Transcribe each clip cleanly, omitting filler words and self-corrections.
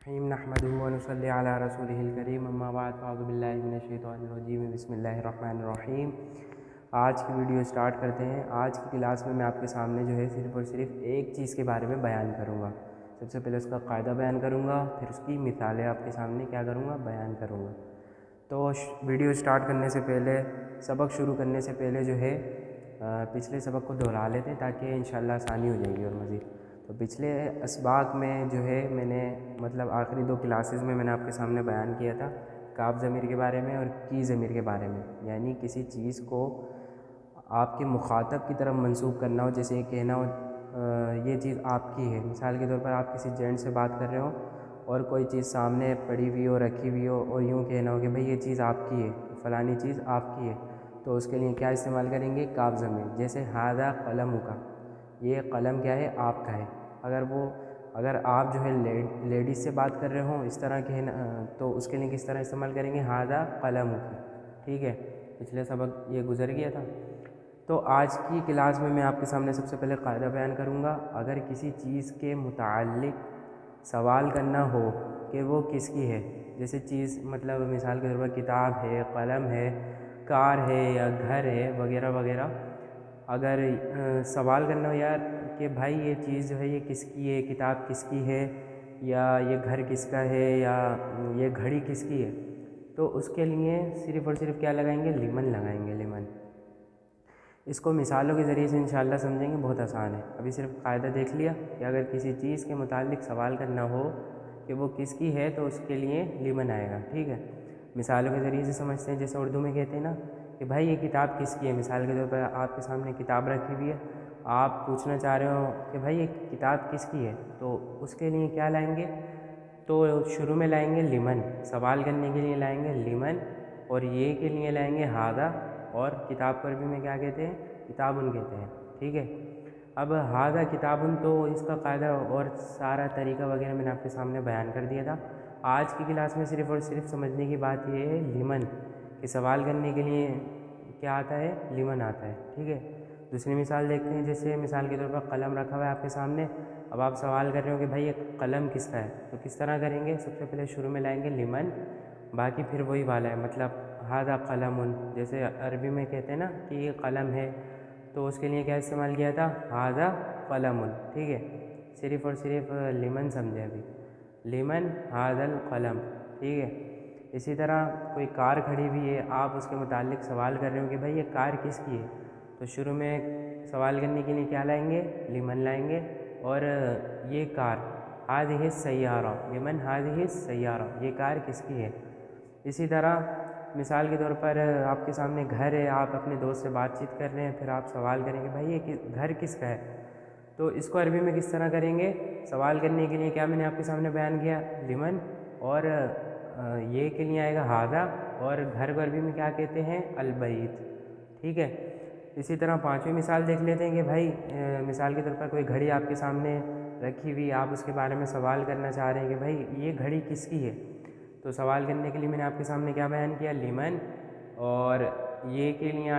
नहमदुहु व नुसल्ली अला रसूलिहिल करीम अम्मा बाद फ़अऊज़ु बिल्लाहि मिनश्शैतानिर्रजीम बिस्मिल्लाहिर्रहमानिर्रहीम। आज की वीडियो स्टार्ट करते हैं। आज की क्लास में मैं आपके सामने जो है सिर्फ़ और सिर्फ एक चीज़ के बारे में बयान करूँगा। सबसे पहले उसका क़ायदा बयान करूँगा, फिर उसकी मिसालें आपके सामने क्या करूँगा, बयान करूँगा। तो वीडियो स्टार्ट करने से पहले, सबक शुरू करने से पहले जो है पिछले सबक को दोहरा लेते हैं ताकि इंशाअल्लाह आसानी हो जाएगी और मज़ीद। तो पिछले असबाक में जो है मैंने आखिरी 2 क्लासेस में मैंने आपके सामने बयान किया था काफ ज़मीर के बारे में और की ज़मीर के बारे में। यानी किसी चीज़ को आपके मुखातब की तरफ मंसूब करना हो, जैसे कहना हो ये चीज़ आपकी है। मिसाल के तौर पर आप किसी जेंट से बात कर रहे हो और कोई चीज़ सामने पड़ी हुई हो, रखी हुई हो, और यूँ कहना हो कि भाई ये चीज़ आपकी है, फ़लानी चीज़ आपकी है। तो उसके लिए क्या इस्तेमाल करेंगे, काफ ज़मीर। जैसे हादा कलम का, ये कलम क्या है, आपका है। अगर आप जो है लेडीज़ से बात कर रहे हो इस तरह के ना, तो उसके लिए किस तरह इस्तेमाल करेंगे, हादा कलम की। ठीक है, पिछले सबक ये गुजर गया था। तो आज की क्लास में मैं आपके सामने सबसे पहले क़ायदा बयान करूँगा। अगर किसी चीज़ के मुताल्लिक़ सवाल करना हो कि वो किसकी है, जैसे चीज़ मिसाल के तौर पर किताब है, कलम है, कार है या घर है वगैरह वगैरह, अगर सवाल करना हो यार कि भाई ये चीज़ जो है ये किसकी है, किताब किसकी है, या ये घर किसका है, या ये घड़ी किसकी है, तो उसके लिए सिर्फ़ और सिर्फ क्या लगाएंगे, लिमन लगाएंगे, लिमन। इसको मिसालों के ज़रिए से इंशाअल्लाह समझेंगे, बहुत आसान है। अभी सिर्फ क़ायदा देख लिया कि अगर किसी चीज़ के मुताल्लिक़ सवाल करना हो कि वो किसकी है तो उसके लिए लिमन आएगा। ठीक है, मिसालों के ज़रिए से समझते हैं। जैसे उर्दू में कहते हैं ना कि भाई ये किताब किसकी है। मिसाल के तौर पर आपके सामने किताब रखी हुई है, आप पूछना चाह रहे हो कि भाई ये किताब किसकी है, तो उसके लिए क्या लाएंगे, तो शुरू में लाएंगे लिमन, सवाल करने के लिए लाएंगे लिमन, और ये के लिए लाएंगे हादा, और किताब को अरबी में क्या कहते हैं, किताबुन कहते हैं। ठीक है, अब हादा किताबुन, तो इसका क़ायदा और सारा तरीका वगैरह मैंने आपके सामने बयान कर दिया था। आज की क्लास में सिर्फ़ और सिर्फ समझने की बात ये है लिमन, कि सवाल करने के लिए क्या आता है, लिमन आता है। ठीक है, दूसरी मिसाल देखते हैं। जैसे मिसाल के तौर पर कलम रखा हुआ है आपके सामने, अब आप सवाल कर रहे हो कि भाई ये कलम किसका है, तो किस तरह करेंगे, सबसे पहले शुरू में लाएंगे लिमन, बाकी फिर वही वाला है, हादा कलमुन। जैसे अरबी में कहते हैं ना कि ये कलम है, तो उसके लिए क्या इस्तेमाल किया था, हादा कलमुन। ठीक है, सिर्फ़ और सिर्फ लिमन समझे अभी, लिमन हादल कलम। ठीक है, इसी तरह कोई कार खड़ी हुई है, आप उसके मुताल्लिक़ सवाल कर रहे हो कि भाई ये कार किसकी है, तो शुरू में सवाल करने के लिए क्या लाएंगे, लिमन लाएंगे, और ये कार हादिहि सय्यारा, लिमन हादिहि सय्यारा, ये कार किसकी है। इसी तरह मिसाल के तौर पर आपके सामने घर है, आप अपने दोस्त से बातचीत कर रहे हैं, फिर आप सवाल करेंगे भाई ये घर किसका है, तो इसको अरबी में किस तरह करेंगे, सवाल करने के लिए क्या मैंने आपके सामने बयान किया, लिमन, और ये के लिए आएगा हादा, और घर को अरबी में क्या कहते हैं, अलबैत। ठीक है, इसी तरह 5वीं मिसाल देख लेते हैं कि भाई मिसाल के तौर पर कोई घड़ी आपके सामने रखी हुई, आप उसके बारे में सवाल करना चाह रहे हैं कि भाई ये घड़ी किसकी है, तो सवाल करने के लिए मैंने आपके सामने क्या बयान किया, लिमन, और ये के लिए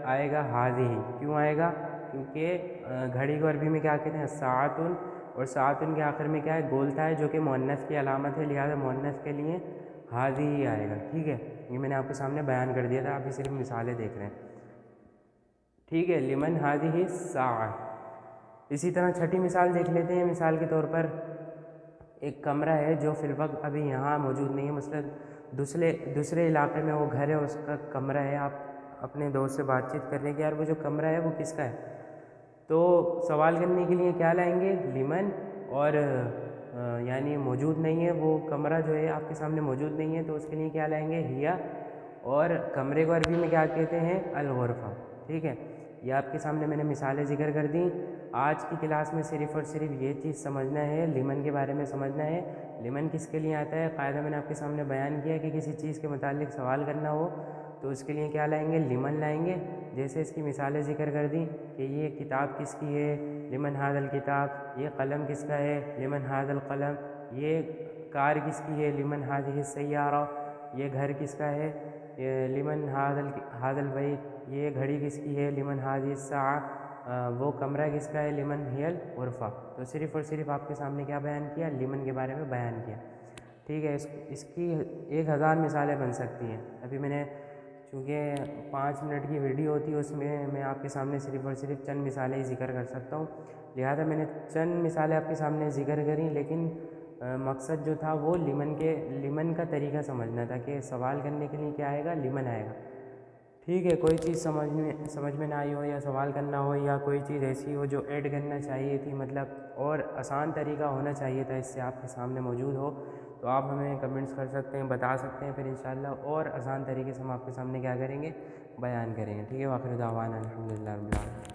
आएगा हाज़िही। क्यों आएगा, क्योंकि घड़ी को अरबी में क्या कहते हैं, साअतुन, और साअतुन के आखिर में क्या है, गोलता है, जो कि मुअन्नस की अलामत है, लिहाजा मुअन्नस के लिए हाज़िही आएगा। ठीक है, ये मैंने आपके सामने बयान कर दिया था, आप सिर्फ मिसालें देख रहे हैं। ठीक है, लिमन हाज़िही साअ। इसी तरह 6ठी मिसाल देख लेते हैं। मिसाल के तौर पर एक कमरा है जो फ़िलवक्त अभी यहाँ मौजूद नहीं है, दूसरे इलाके में वो घर है, उसका कमरा है, आप अपने दोस्त से बातचीत कर रहे हैं कि यार वो जो कमरा है वो किसका है, तो सवाल करने के लिए क्या लाएंगे, लिमन, और यानी मौजूद नहीं है वो कमरा जो है आपके सामने मौजूद नहीं है, तो उसके लिए क्या लाएंगे, हिया, और कमरे को अरबी में क्या कहते हैं, अल-गुरफ़ा। ठीक है, ये आपके सामने मैंने मिसालें ज़िक्र कर दी। आज की क्लास में सिर्फ़ और सिर्फ ये चीज़ समझना है, लिमन के बारे में समझना है, लिमन किसके लिए आता है। क़ायदा मैंने आपके सामने बयान किया कि किसी चीज़ के मुताल्लिक़ सवाल करना हो तो उसके लिए क्या लाएंगे, लिमन लाएंगे। जैसे इसकी मिसालें ज़िक्र कर दी कि ये किताब किसकी है, लिमन हादल किताब, ये कलम किसका है, लिमन हादल कलम, ये कार किसकी है, लिमन हादिहि सय्यारा, ये घर किसका है, लिमन हादल बैत, ये घड़ी किसकी है, लिमन हादिहि साअ, वो कमरा किसका है, लिमन हियल गुरफ़ा। तो सिर्फ़ और सिर्फ आपके सामने क्या बयान किया, लिमन के बारे में बयान किया। ٹھیک ہے، اس کی 1000 مثالیں بن سکتی ہیں۔ ابھی میں نے چونکہ 5 منٹ کی ویڈیو ہوتی ہے، اس میں آپ کے سامنے صرف اور صرف چند مثالیں ہی ذکر کر سکتا ہوں، لہٰذا میں نے چند مثالیں آپ کے سامنے ذکر کریں، لیکن مقصد جو تھا وہ لیمن کا طریقہ سمجھنا تھا کہ سوال کرنے کے لیے کیا آئے گا، لیمن آئے گا۔ ٹھیک ہے، کوئی چیز سمجھ میں نہ آئی ہو یا سوال کرنا ہو یا کوئی چیز ایسی ہو جو ایڈ کرنا چاہیے تھی، مطلب اور آسان طریقہ ہونا چاہیے تھا، اس سے آپ کے سامنے موجود ہو، تو آپ ہمیں کمنٹس کر سکتے ہیں، بتا سکتے ہیں، پھر انشاءاللہ اور آسان طریقے سے ہم آپ کے سامنے کیا کریں گے، بیان کریں گے۔ ٹھیک ہے، وآخر دعوانا الحمدللہ رب العالمین۔